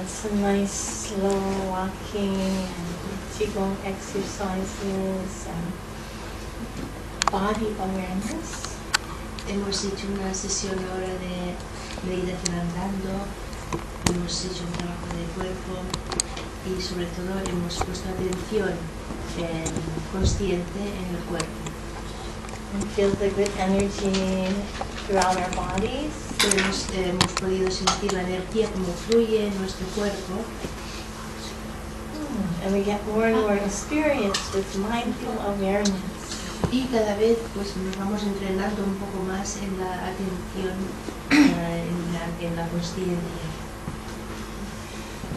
some nice slow walking and qigong exercises and body awareness. Hemos hecho una sesión ahora de meditación andando, hemos hecho un trabajo de cuerpo y sobre todo hemos puesto atención consciente en el cuerpo. And feel the good energy throughout our bodies. Hemos podido sentir la energía como fluye en nuestro cuerpo. And we get more and more experience with mindful awareness. Y cada vez pues nos vamos entrenando un poco más en la atención, en la consciencia.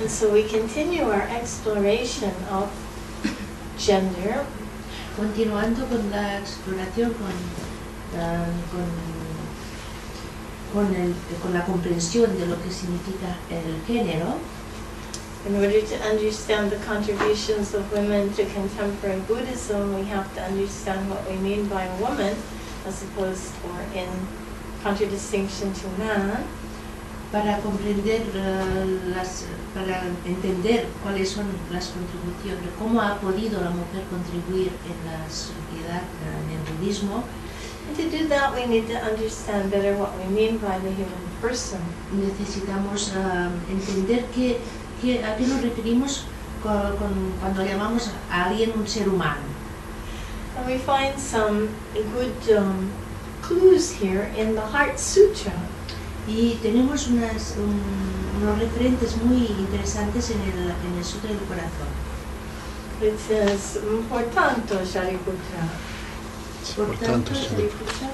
And so we continue our exploration of gender. Continuando con la exploración, con la comprensión de lo que significa el género. In order to understand the contributions of women to contemporary Buddhism, we have to understand what we mean by woman, as opposed or in contradistinction to man. Para comprender, para entender cuáles son las contribuciones, cómo ha podido la mujer contribuir en la sociedad, en el budismo. And to do that, we need to understand better what we mean by the human person. Necesitamos entender a qué nos referimos cuando llamamos a alguien un ser humano. And we find some good clues here in the Heart Sutra. Y tenemos unos referentes muy interesantes en el Sutra del Corazón. It says, por tanto, Shariputra. Por tanto, Shariputra.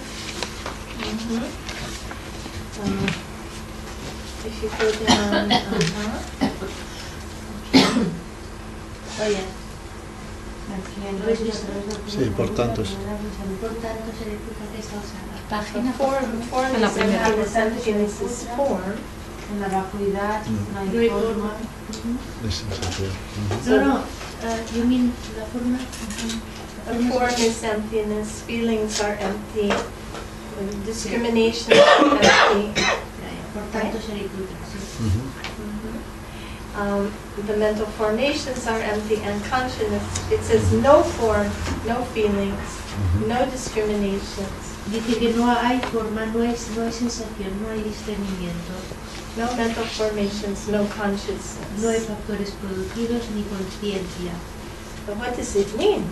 If you go down, Oh, yeah. Sí, por tanto. Página form is emptiness is form. En la vacuidad, no hay forma. No, you mean la forma? The form is emptiness, feelings are empty, discrimination is empty. Por tanto, Shariputra, sí. The mental formations are empty and consciousness, it says no form, no feelings, no discriminations. Dice que no hay forma, no hay sensación, no hay discernimiento. No mental formations, no consciousness. No hay factores producidos ni conciencia. But what does it mean?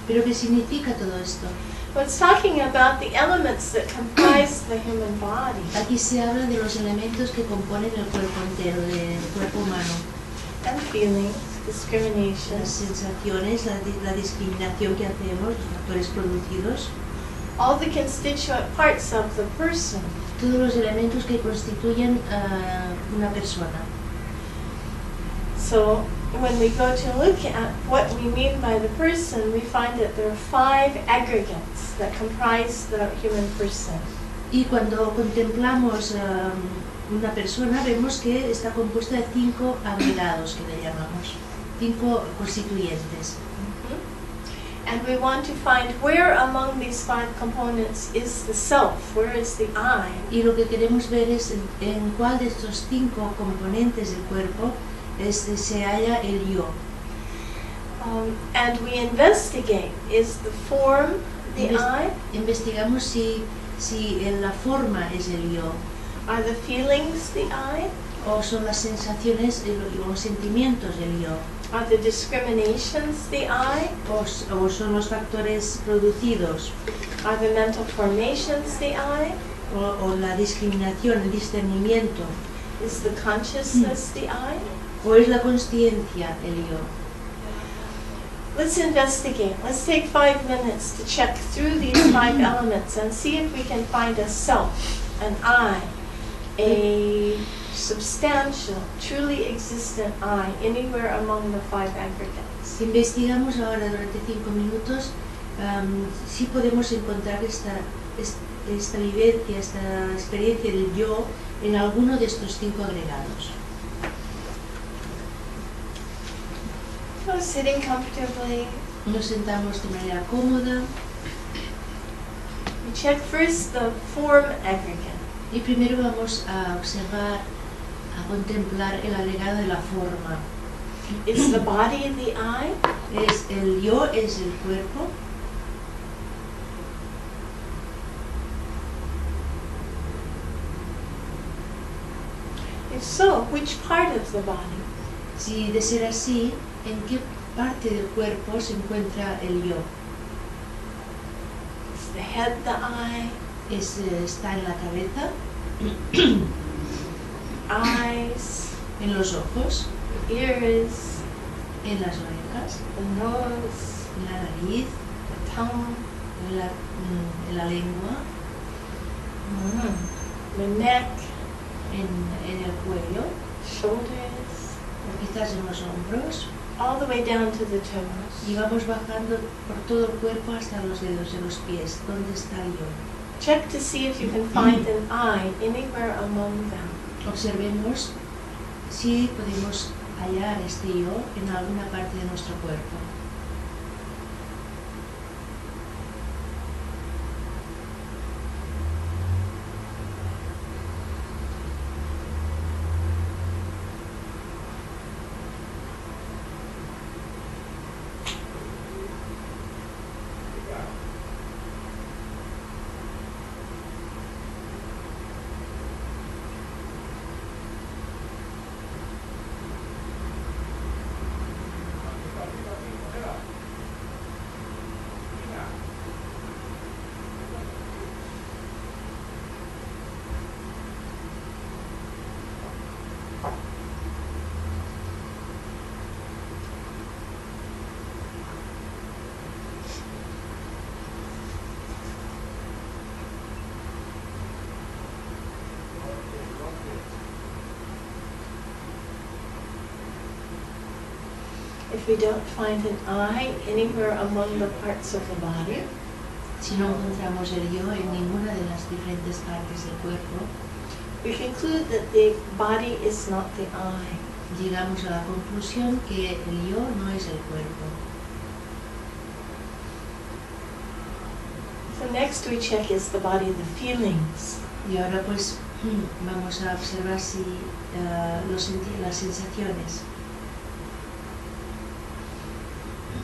¿Pero qué significa todo esto? Well, it's talking about the elements that comprise the human body. Aquí se habla de los elementos que componen el cuerpo entero, del cuerpo humano. And feelings, discrimination. Las sensaciones, la discriminación que hacemos, los factores producidos. All the constituent parts of the person. Todos los elementos que constituyen una persona. So, when we go to look at what we mean by the person, we find that there are 5 aggregates that comprise the human person. Y cuando contemplamos una persona, vemos que está compuesta de 5 agregados, que le llamamos, 5 constituyentes. And we want to find where among these 5 components is the self, where is the I. Y lo que queremos ver es en cuál de estos 5 componentes del cuerpo se halla el yo. And we investigate, is the form the I? Investigamos si en la forma es el yo. Are the feelings the I? O son las sensaciones y los sentimientos del yo. Are the discriminations the I? O son los factores producidos. Are the mental formations the I? O la discriminación, el discernimiento. Is the consciousness the I? ¿O es la consciencia el yo? Let's investigate. Let's take 5 minutes to check through these 5 elements and see if we can find a self, an I, a substantial, truly existent I, anywhere among the 5 aggregates. Investigamos ahora durante 5 minutos si podemos encontrar esta vivencia, esta experiencia del yo en alguno de estos 5 agregados. So sitting comfortably. Nos sentamos de manera cómoda. We check first the form aggregate. Y primero vamos a observar a contemplar el agregado de la forma. Is the body the I? Es el yo, es el cuerpo. If so, which part of the body? Si de ser así, ¿en qué parte del cuerpo se encuentra el yo? Is the head the I? Está en la cabeza, Eyes, en los ojos, the ears, en las orejas, the nose, en la nariz, the tongue, en la lengua, the neck, en el cuello, shoulders, o quizás en los hombros, all the way down to the toes. y vamos bajando por todo el cuerpo hasta los dedos de los pies. ¿Dónde está el yo? Check to see if you can find an I anywhere among them. Observemos si podemos hallar este yo en alguna parte de nuestro cuerpo. If we don't find an I anywhere among the parts of the body, Si no encontramos el yo en ninguna de las diferentes partes del cuerpo, we conclude that the body is not the I. llegamos a la conclusión que el yo no es el cuerpo. So next we check, is the body the feelings? Y ahora pues vamos a observar si las sensaciones.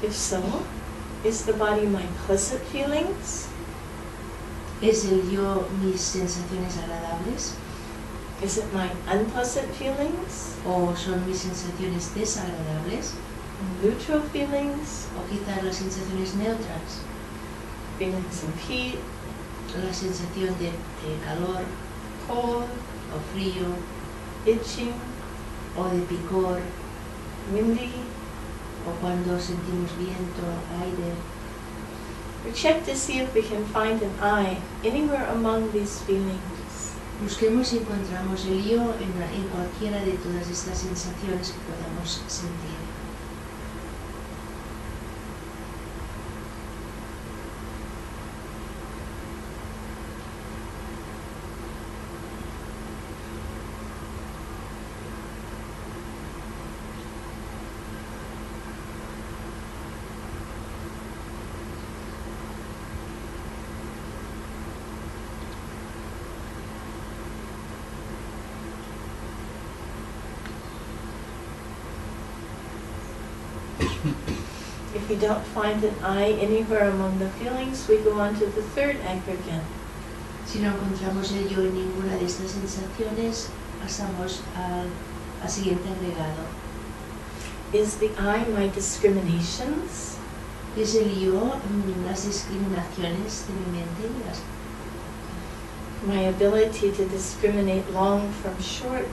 If so, is the body my pleasant feelings? ¿Es el yo mis sensaciones agradables? Is it my unpleasant feelings? ¿O son mis sensaciones desagradables? Neutral feelings? ¿O quizás las sensaciones neutras? Feelings of heat, La sensación de calor cold, o frío itching, o de picor windy? o cuando sentimos viento, aire. We check to see if we can find an I anywhere among these feelings. Busquemos si encontramos el yo en cualquiera de todas estas sensaciones que podamos sentir. If we don't find an I anywhere among the feelings, we go on to the third aggregate. Si no encontramos el yo en ninguna de estas sensaciones, pasamos al siguiente agregado. Is the I my discriminations? ¿Es el yo las discriminaciones de mi mente? My ability to discriminate long from short?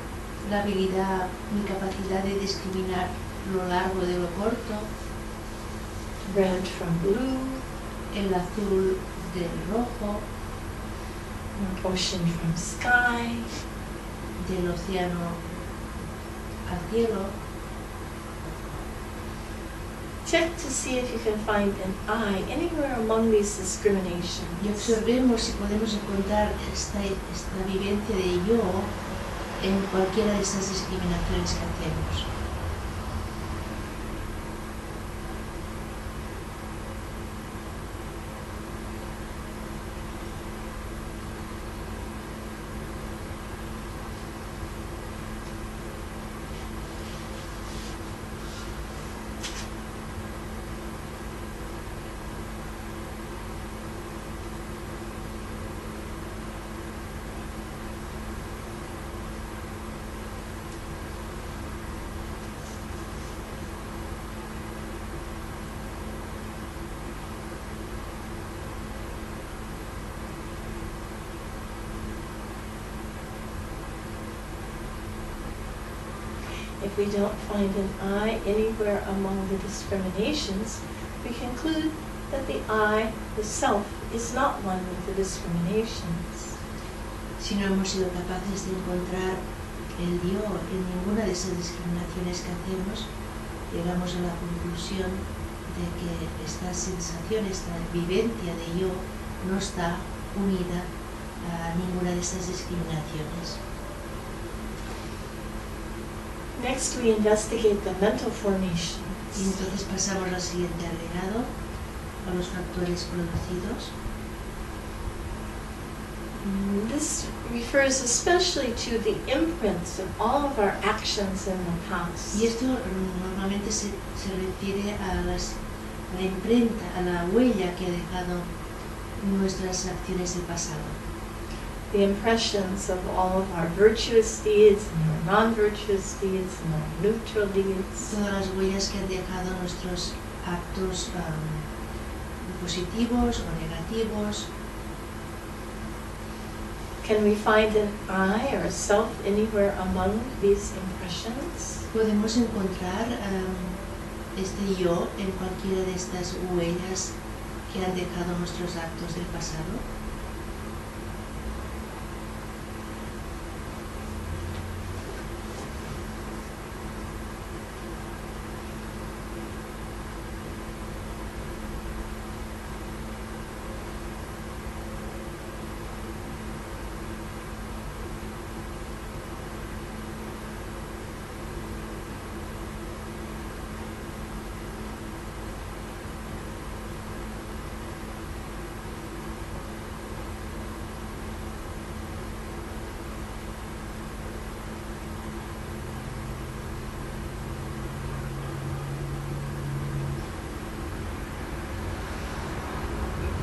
La habilidad, mi capacidad de discriminar lo largo de lo corto, Red from blue? el azul del rojo, Ocean from sky? del océano al cielo. Check to see if you can find an I anywhere among these Y discriminations. observemos si podemos encontrar esta vivencia de yo en cualquiera de estas discriminaciones que hacemos. If we don't find an I anywhere among the discriminations, we conclude that the I, the self, is not one with the discriminations. Si no hemos sido capaces de encontrar el yo en ninguna de esas discriminaciones que hacemos, llegamos a la conclusión de que esta sensación, esta vivencia de yo, no está unida a ninguna de estas discriminaciones. Next, we investigate the mental formations. Y entonces pasamos al siguiente agregado, a los factores producidos. This refers especially to the imprints of all of our actions in the past. Y esto normalmente se refiere a la imprenta, a la huella que ha dejado nuestras acciones del pasado. The impressions of all of our virtuous deeds and our non-virtuous deeds and our neutral deeds. Todas las huellas que han dejado nuestros actos positivos o negativos. Can we find an I or a self anywhere among these impressions? Podemos encontrar este yo en cualquiera de estas huellas que han dejado nuestros actos del pasado.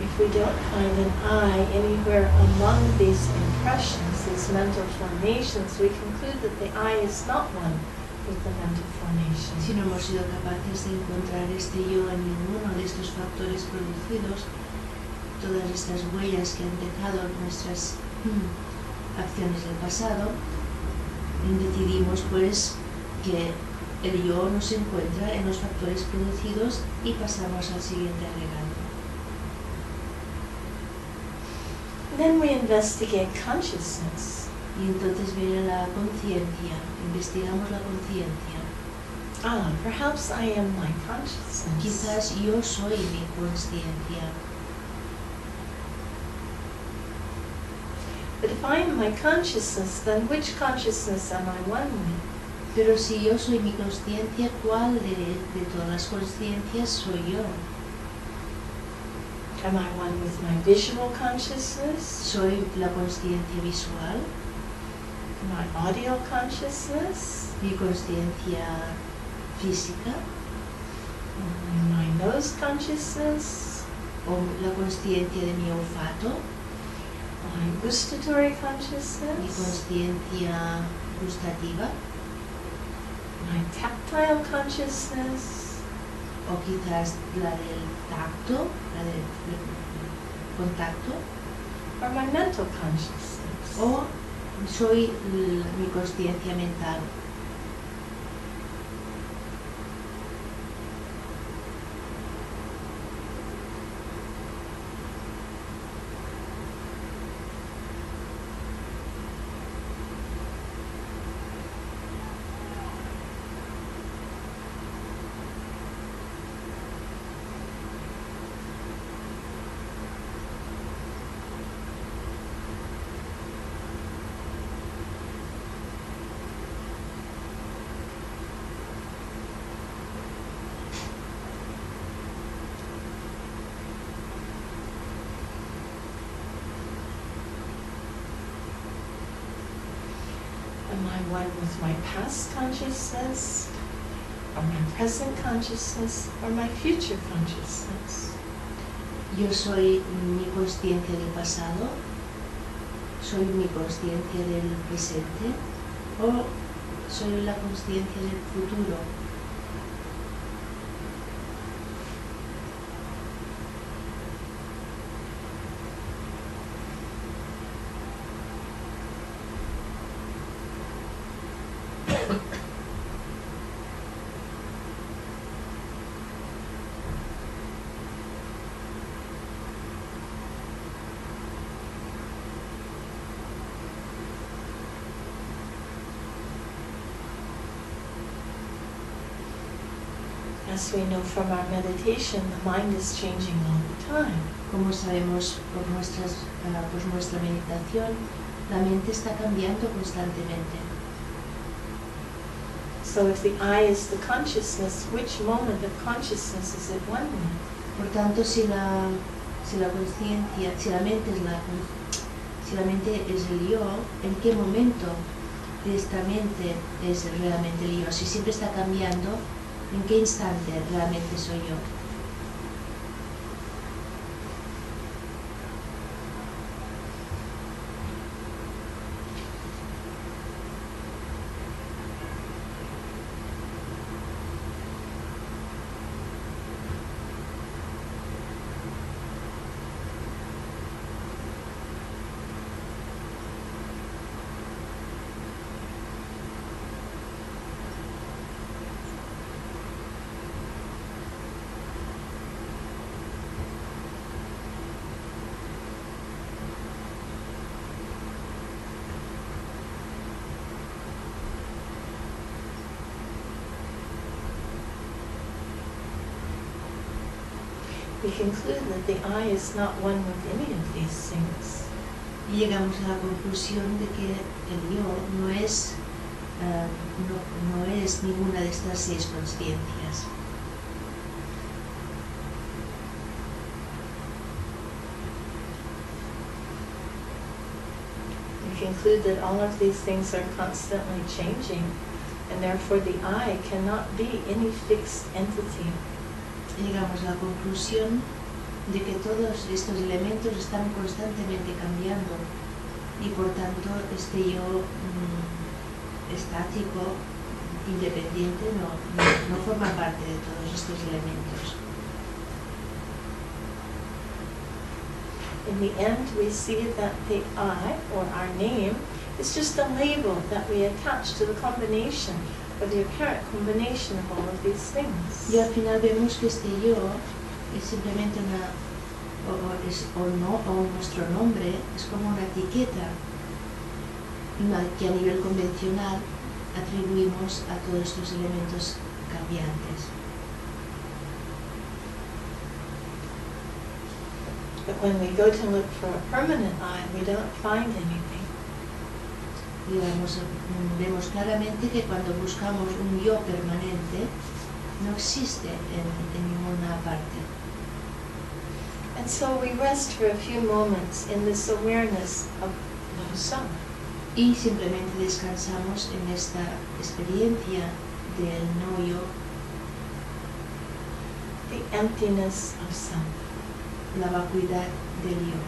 If we don't find an I anywhere among these impressions, these mental formations, we conclude that the I is not one with the mental formations. Si no hemos sido capaces de encontrar este yo en ninguno de estos factores producidos, todas estas huellas que han dejado nuestras acciones del pasado, decidimos pues que el yo no se encuentra en los factores producidos y pasamos al siguiente agregado. Then we investigate consciousness. Y entonces viene la conciencia, investigamos la conciencia. Perhaps I am my consciousness. Quizás yo soy mi conciencia. But if I am my consciousness, then which consciousness am I one with? Pero si yo soy mi conciencia, ¿cuál de todas las conciencias soy yo? Am I one with my visual consciousness? ¿Soy la conciencia visual? My audio consciousness? ¿Mi conciencia física? My nose consciousness? ¿O la conciencia de mi olfato? My gustatory ¿Mi consciousness? conciencia gustativa? My tactile consciousness? ¿O quizás la del tacto, la del contacto? Or my mental consciousness? ¿O soy mi conciencia mental? Am I one with my past consciousness, or my present consciousness, or my future consciousness? Yo soy mi conciencia del pasado, soy mi conciencia del presente o soy la conciencia del futuro. as we know from our meditation, the mind is changing all the time. Como sabemos por nuestra meditación, la mente está cambiando constantemente. So if the I is the consciousness, which moment of consciousness is it one with? Por tanto, si la conciencia, si la mente es el yo, ¿en qué momento de esta mente es realmente el yo? Si siempre está cambiando, ¿en qué instante realmente soy yo? We conclude that the I is not one with any of these things. Y llegamos a la conclusión de que el yo no es ninguna de estas 6 consciencias. We conclude that all of these things are constantly changing, and therefore the I cannot be any fixed entity. Llegamos a la conclusión de que todos estos elementos están constantemente cambiando y por tanto este yo estático, independiente, no forma parte de todos estos elementos. In the end, we see that the I, or our name, is just a label that we attach to the combination, or the apparent combination of all of these things. Y al final vemos que este yo es simplemente nuestro nombre es como una etiqueta que a nivel convencional atribuimos a todos estos elementos cambiantes. But when we go to look for a permanent I, we don't find anything. Digamos, vemos claramente que cuando buscamos un yo permanente no existe en ninguna parte. And so we rest for a few moments in this awareness of no self. Y simplemente descansamos en esta experiencia del no yo, The emptiness of self. la vacuidad del yo.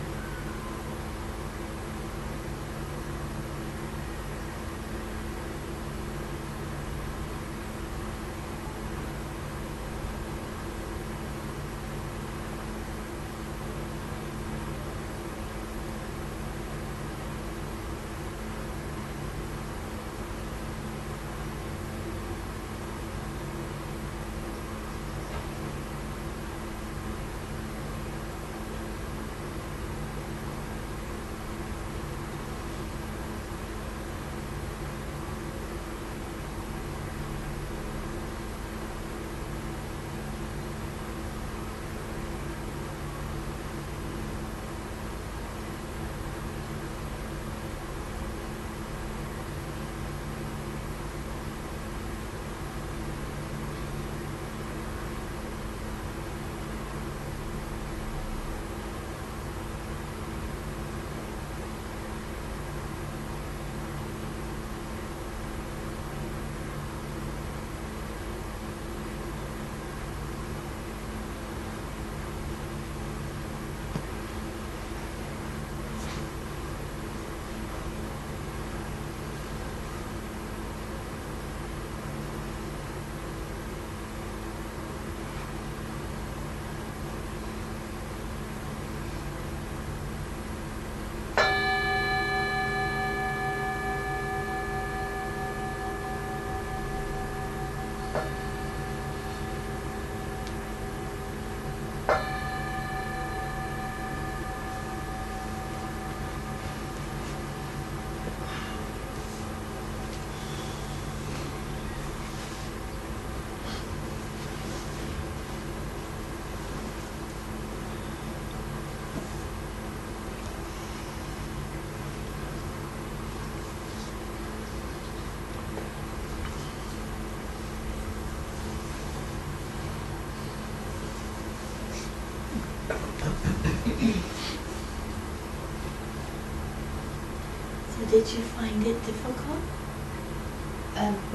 Did you find it difficult?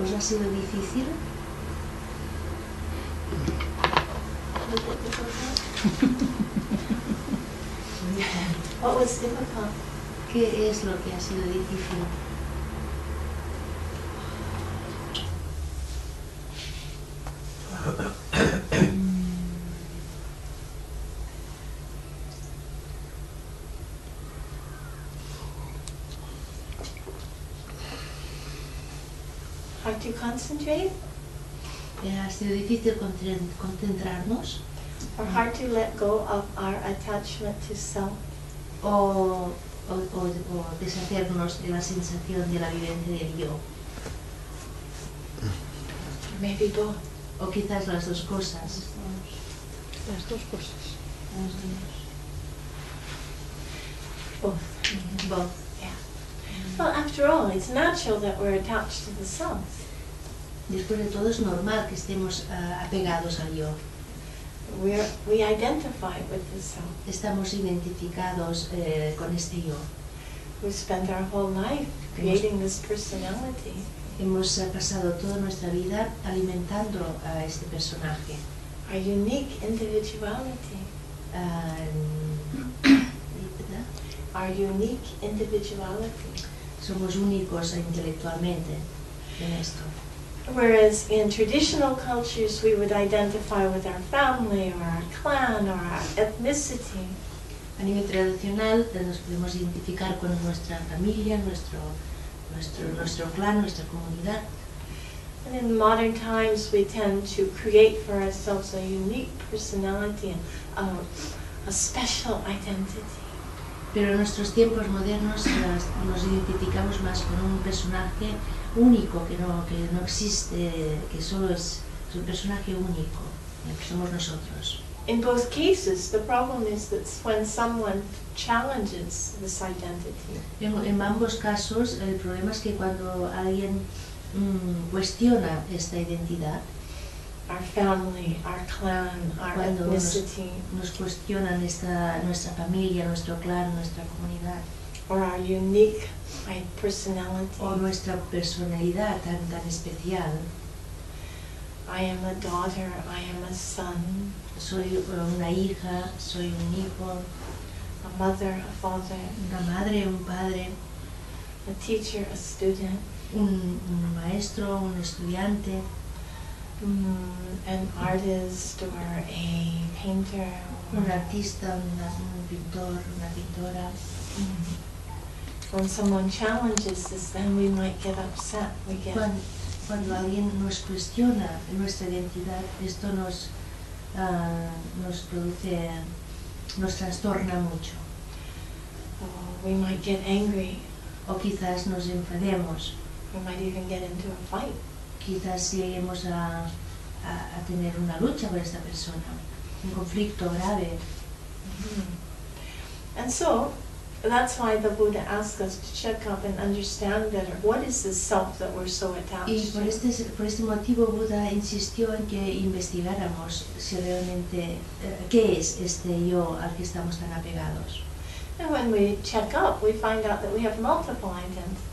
¿Os ha sido difícil? Was it difficult? What was difficult? ¿Qué es lo que ha sido difícil? Hard to concentrate? ¿Ha sido difícil concentrarnos? Or hard to let go of our attachment to self? O deshacernos de la sensación de la vivencia del yo? Maybe both. O quizás las dos cosas. Las dos cosas. Both. Both. Yeah. Well, after all, it's natural that we're attached to the self. Después de todo es normal que estemos apegados al yo. We identify with the self. Estamos identificados con este yo. We spend our whole life creating this personality. Hemos pasado toda nuestra vida alimentando a este personaje. Our unique individuality. Our unique individuality. Somos únicos intelectualmente en esto. Whereas in traditional cultures we would identify with our family or our clan or our ethnicity. A nivel tradicional nos podemos identificar con nuestra familia, nuestro clan, nuestra comunidad. And in modern times we tend to create for ourselves a unique personality and a special identity. Pero en nuestros tiempos modernos nos identificamos más con un personaje único que no existe, que solo es un personaje único, el que somos nosotros. In both cases, the problem is that when someone challenges this identity, En ambos casos, el problema es que cuando alguien cuestiona esta identidad, our family, our clan, our cuando ethnicity, nos cuestionan nuestra familia, nuestro clan, nuestra comunidad, or our unique personality. o nuestra personalidad tan especial. I am a daughter, I am a son, Soy una hija, soy un hijo, a mother, a father, una madre, un padre, a teacher, a student, un maestro, un estudiante, an artist or a painter. un artista, un pintor, una pintora. When someone challenges this, then we might get upset. We get Cuando alguien nos cuestiona nuestra identidad, esto nos produce, nos trastorna mucho. we might get angry. O quizás nos enfademos, We might even get into a fight. quizás lleguemos a tener una lucha con esta persona, un conflicto grave. And so, that's why the Buddha asks us to check up and understand better what is the self that we're so Y attached por este motivo Buda insistió en que investigáramos si realmente qué es este yo al que estamos tan apegados. And when we check up, we find out that we have multiple identities.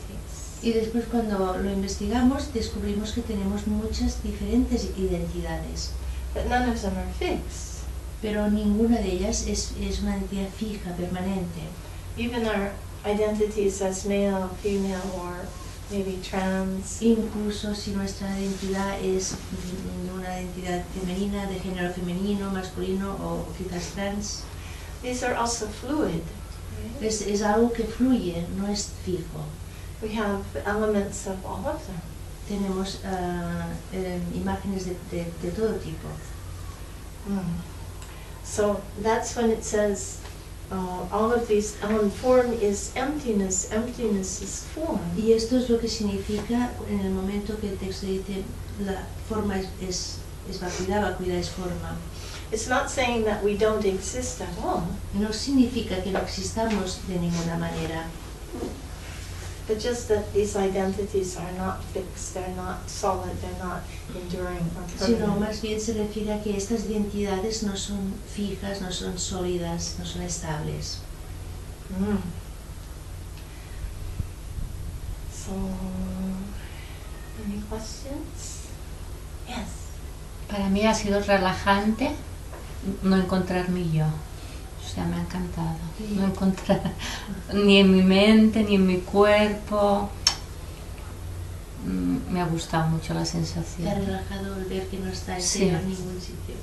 Y después cuando lo investigamos descubrimos que tenemos muchas diferentes identidades, But none of them are fixed. pero ninguna de ellas es una identidad fija, permanente. Even our identities as male, female, or maybe trans. Incluso si nuestra identidad es una identidad femenina, de género femenino, masculino o quizás trans, These are also fluid. Right? es algo que fluye, no es fijo. We have elements of all of them. Tenemos imágenes de todo tipo. So that's when it says all of these, form is emptiness, emptiness is form. Y esto es lo que significa en el momento que el texto dice la forma es vacuidad, vacuidad es forma. It's not saying that we don't exist at all, No significa que no existamos de ninguna manera, but just that these identities are not fixed, they're not solid, they're not enduring or sino permanent. más bien se refiere a que estas identidades no son fijas, no son sólidas, no son estables. So, any questions? Yes. Para mí ha sido relajante no encontrar mi yo. O sea, me ha encantado. No encontrar ni en mi mente, ni en mi cuerpo. Me ha gustado mucho la sensación. Te ha relajado el ver que no está en ningún sitio.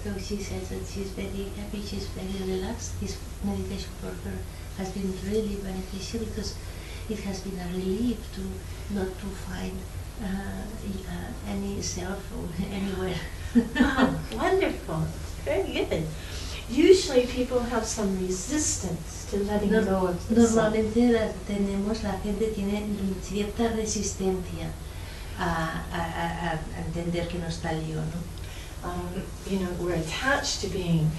So she says that she's very happy, she's very relaxed. This meditation for her has been really beneficial because it has been a relief to not to find any self anywhere. Wow, wonderful. Very good. Usually people have some resistance to letting go of the self. Normalmente la gente tiene cierta resistencia a entender que no está el yo, ¿no? We're attached to being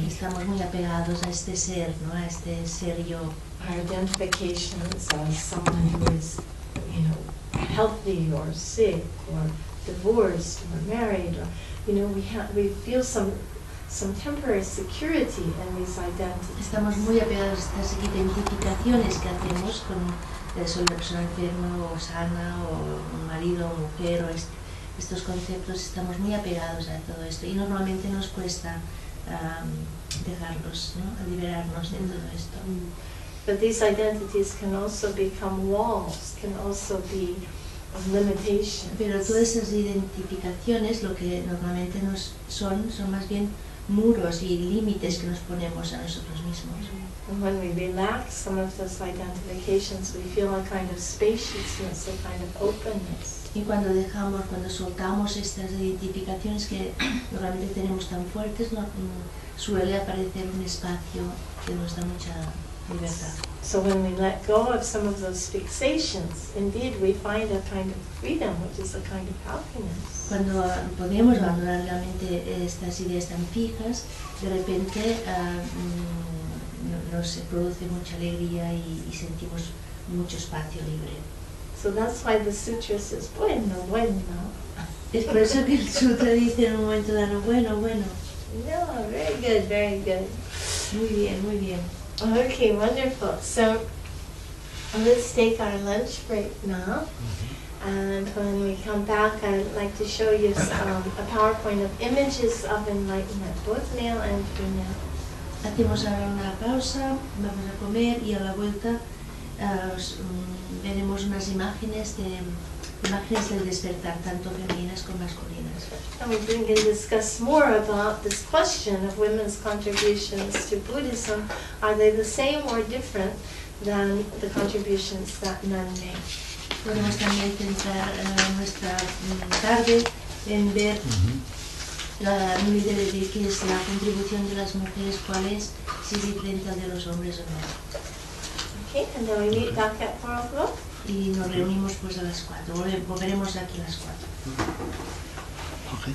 Estamos muy apegados a este ser, ¿no? A este ser yo. our identifications as someone who is, healthy or sick or divorced or married, or we feel some temporary security in these identities. Estamos muy apegados a estas identificaciones que hacemos con soy una persona enferma o sana o un marido o mujer o estos conceptos, estamos muy apegados a todo esto y normalmente nos cuesta dejarlos, ¿no? Liberarnos de todo esto. But these identities can also become walls, can also be limitations. Pero todas esas identificaciones lo que normalmente son más bien muros y límites que nos ponemos a nosotros mismos. And when we relax some of those identifications, we feel a kind of spaciousness, a kind of openness. Y cuando soltamos estas identificaciones que normalmente tenemos tan fuertes, suele aparecer un espacio que nos da mucha libertad. So when we let go of some of those fixations, indeed we find a kind of freedom, which is a kind of happiness. Cuando podemos abandonar realmente estas ideas tan fijas, de repente nos produce mucha alegría y sentimos mucho espacio libre. So that's why the sutra says, bueno, bueno. Es por eso que el sutra dice en un momento dado, bueno, bueno. No, very good, very good. Muy bien, muy bien. Okay, wonderful. So let's take our lunch break now. And when we come back, I'd like to show you a PowerPoint of images of enlightenment, both male and female. Hacemos ahora una pausa, vamos a comer y a la vuelta veremos unas imágenes del despertar, tanto femeninas como masculinas. And we can discuss more about this question of women's contributions to Buddhism. Are they the same or different than the contributions that men make? Podemos también centrar nuestra tarde en ver de qué es la contribución de las mujeres, cuál es, si es diferente al de los hombres o no. Okay, and then we meet back at 4 o'clock. Y nos reunimos pues a las 4, volveremos aquí a las 4. Okay.